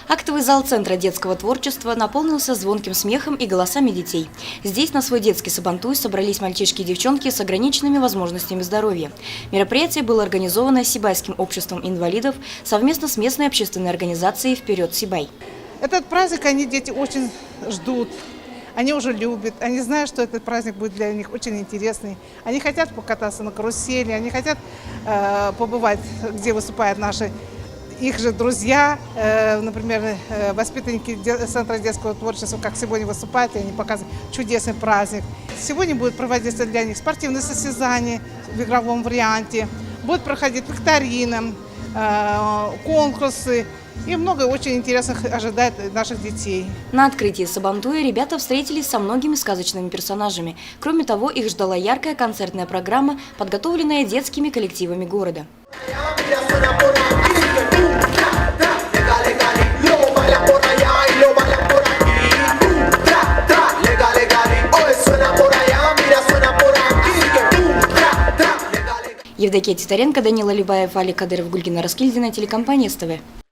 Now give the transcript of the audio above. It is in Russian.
Актовый зал Центра детского творчества наполнился звонким смехом и голосами детей. Здесь на свой детский сабантуй собрались мальчишки и девчонки с ограниченными возможностями здоровья. Мероприятие было организовано Сибайским обществом инвалидов совместно с местной общественной организацией «Вперед, Сибай». Этот праздник дети очень ждут. Они уже любят, они знают, что этот праздник будет для них очень интересный. Они хотят покататься на карусели, они хотят побывать, где выступают их же друзья, например, воспитанники Центра детского творчества, как сегодня выступают, и они показывают чудесный праздник. Сегодня будет проводиться для них спортивные состязания в игровом варианте, будут проходить викторины, конкурсы. И много очень интересных ожидает наших детей. На открытии сабантуя ребята встретились со многими сказочными персонажами. Кроме того, их ждала яркая концертная программа, подготовленная детскими коллективами города. Евдокия Титаренко, Данила Любаев, Али Кадыров, Гульгина Раскильдина, телекомпания СТВ.